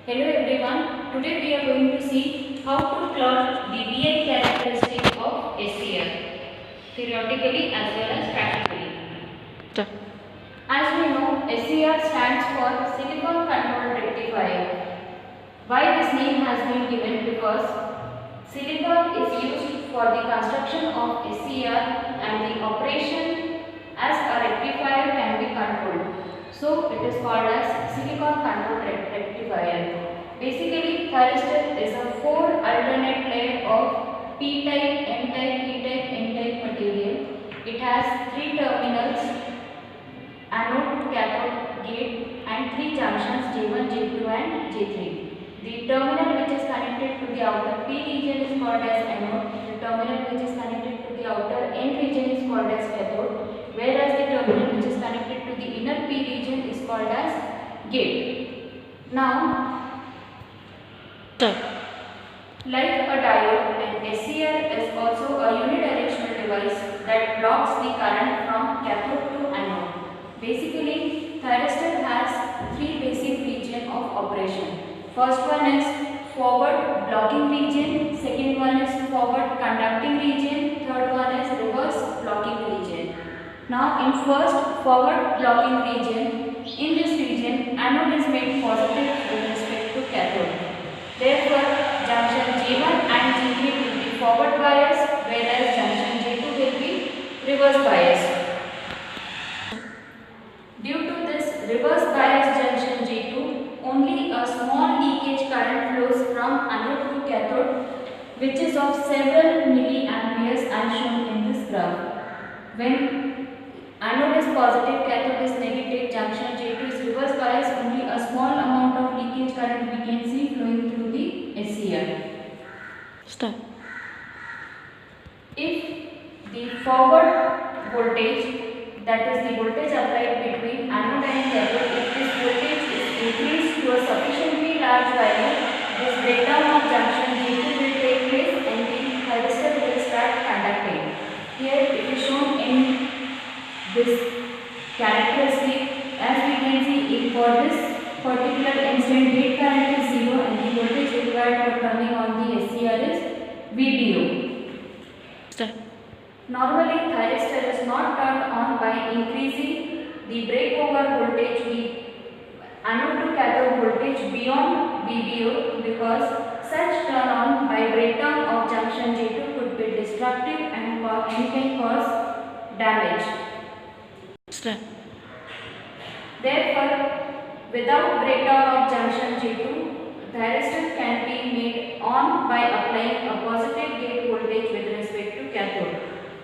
Hello everyone, today we are going to see how to plot the VI characteristic of SCR, theoretically as well as practically. Sure. As we know, SCR stands for Silicon Controlled Rectifier. Why this name has been given? Because silicon is used for the construction of SCR and the operation as a rectifier can be controlled. So it is called as silicon controlled rectifier. Basically, thyristor is a 4 alternate layer of P-type, N-type, P-type, N-type material. It has 3 terminals, anode, cathode, gate and 3 junctions J1, J2 and J3. The terminal which is connected to the outer P region is called as anode. The terminal which is connected to the outer N region is called as cathode, whereas the terminal which is connected to the inner P region is called as gate. Now, Sure. like a diode, an SCR is also a unidirectional device that blocks the current from cathode to anode. Basically, thyristor has 3 basic regions of operation. First one is forward blocking region, second one is forward conducting region, third one is reverse blocking region. Now in first forward blocking region, in this region anode is made positive with respect to cathode. Therefore, junction J1 and J3 will be forward bias, whereas junction J2 will be reverse bias. Due to this reverse bias junction J2, only a small leakage current flows from anode to cathode, which is of several milliamperes as shown in this graph. When anode is positive, cathode is negative, junction J2 is reverse bias, only a small amount of leakage current we can see flowing through the SCR. Start. If the forward voltage, that is the voltage applied between anode and cathode, if this voltage is increased to a sufficiently large value, this breakdown of junction J2 will take place and the thyristor will start conducting. Here it is shown in this characteristic. As we can see, for this particular instant gate current is 0 and the voltage required for turning on the SCR is VBO. Start. Normally, thyristor is not turned on by increasing the breakover voltage with anode to cathode voltage beyond VBO, because such turn on by breakdown of junction J2 could be destructive and can cause damage. Start. Therefore, without breakdown of junction J2, thyristor can be made on by applying a positive gate voltage with respect to cathode.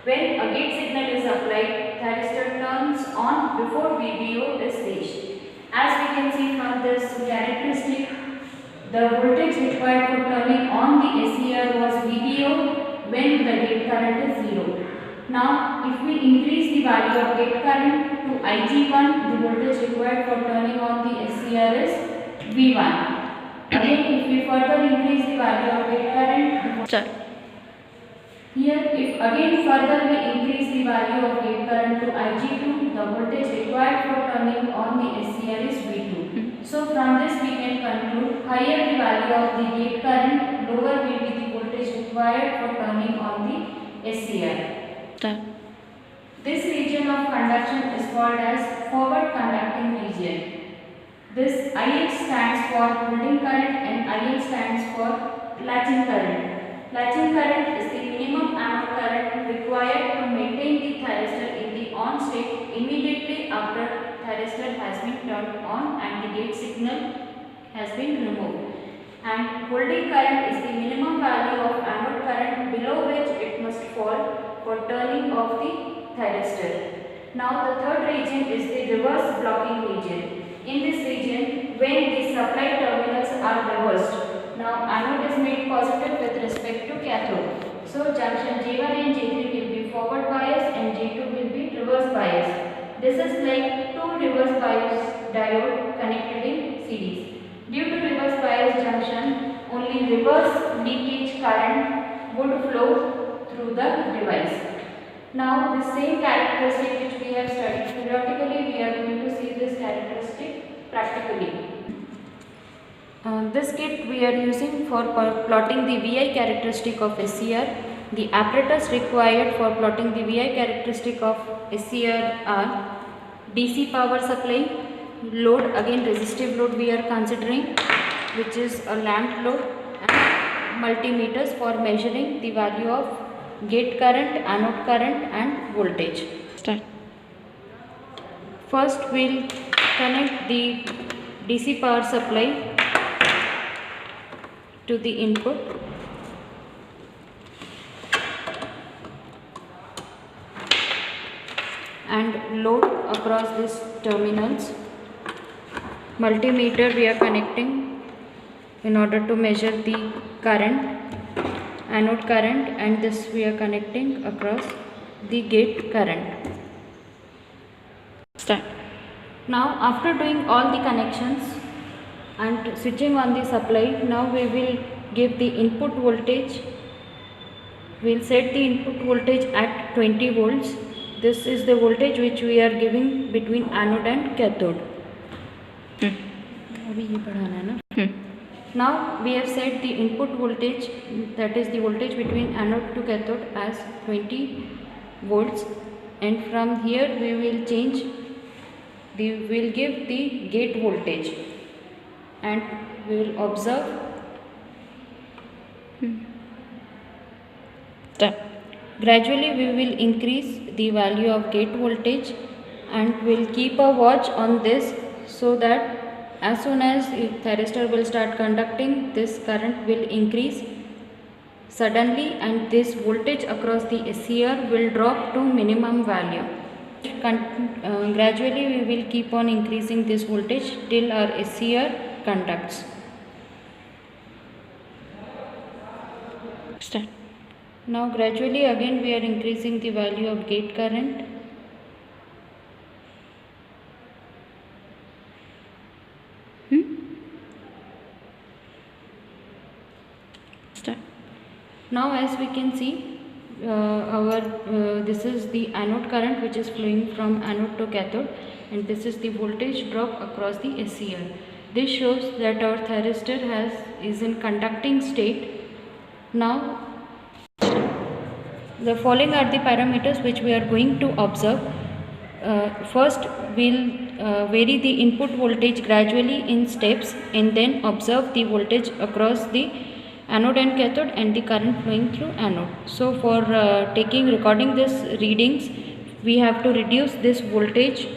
When a gate signal is applied, thyristor turns on before VBO is reached. As we can see from this characteristic, the voltage required for turning on the SCR was VBO when the gate current is 0. Now, if we increase the value of gate current to IG1, the voltage required for turning on the SCR is V1. Again, if we further increase the value of gate current, Start. here if again further we increase the value of gate current to IG2, the voltage required for turning on the SCR is V2. So from this we can conclude, higher the value of the gate current, lower will be the voltage required for turning on the SCR. Start. This region of conduction is called as forward conducting region. This Ix stands for holding current and IL stands for latching current. Latching current is the minimum anode current required to maintain the thyristor in the on state immediately after thyristor has been turned on and the gate signal has been removed. And holding current is the minimum value of anode current below which it must fall for turning off the thyristor. Now the third region is the reverse blocking region. In this region, when the supply terminals are reversed, now anode is made positive with respect to cathode. So junction J1 and J3 will be forward bias and J2 will be reverse bias. This is like two reverse bias diode connected in series. Due to reverse bias junction, only reverse leakage current would flow through the device. Now the same characteristic which we have studied theoretically, we are going to see this characteristic practically. This kit we are using for plotting the VI characteristic of SCR. The apparatus required for plotting the VI characteristic of SCR are DC power supply, load, again resistive load we are considering, which is a lamp load, and multimeters for measuring the value of gate current, anode current and voltage. Start. First we'll connect the DC power supply to the input and load across these terminals. Multimeter we are connecting in order to measure the current, anode current, and this we are connecting across the gate current. Start. Now after doing all the connections and switching on the supply, now we will give the input voltage. We will set the input voltage at 20 volts. This is the voltage which we are giving between anode and cathode. अभी ये पढ़ाना है ना. Now we have set the input voltage, that is the voltage between anode to cathode, as 20 volts, and from here we will change we will give the gate voltage and we will observe. Start. Gradually we will increase the value of gate voltage and we will keep a watch on this, so that as soon as the thyristor will start conducting, this current will increase suddenly and this voltage across the SCR will drop to minimum value. Gradually we will keep on increasing this voltage till our SCR conducts. Start. Now gradually again we are increasing the value of gate current. Start. Now as we can see, this is the anode current which is flowing from anode to cathode, and this is the voltage drop across the SCR. This shows that our thyristor is in conducting state. Now the following are the parameters which we are going to observe. First we'll vary the input voltage gradually in steps and then observe the voltage across the anode and cathode and the current flowing through anode. So for recording this readings, we have to reduce this voltage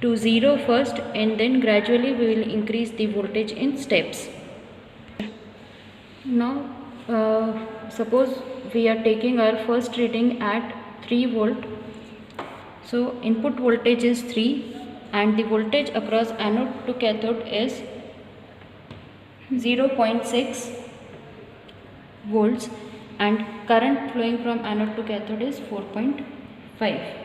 to 0 first, and then gradually we will increase the voltage in steps. Now suppose we are taking our first reading at 3 volt. So input voltage is 3 and the voltage across anode to cathode is 0.6 volts and current flowing from anode to cathode is 4.5.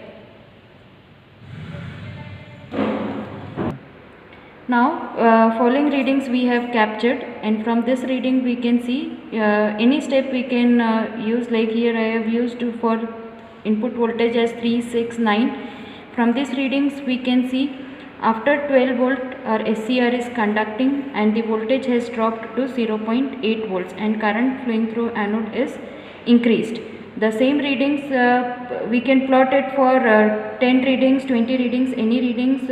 Now following readings we have captured, and from this reading we can see any step we can use. Like here I have used for input voltage as 3, 6, 9. From these readings we can see after 12 volt our SCR is conducting and the voltage has dropped to 0.8 volts and current flowing through anode is increased. The same readings we can plot it for 10 readings, 20 readings, any readings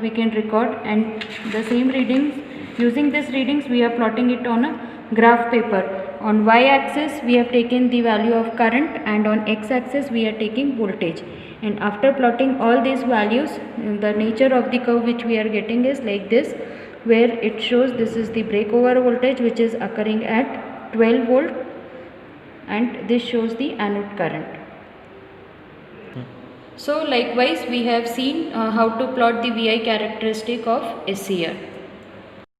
we can record, and the same readings, using these readings we are plotting it on a graph paper. On y axis we have taken the value of current and on x axis we are taking voltage, and after plotting all these values, the nature of the curve which we are getting is like this, where it shows this is the breakover voltage which is occurring at 12 volt and this shows the anode current. So likewise we have seen how to plot the VI characteristic of SCR.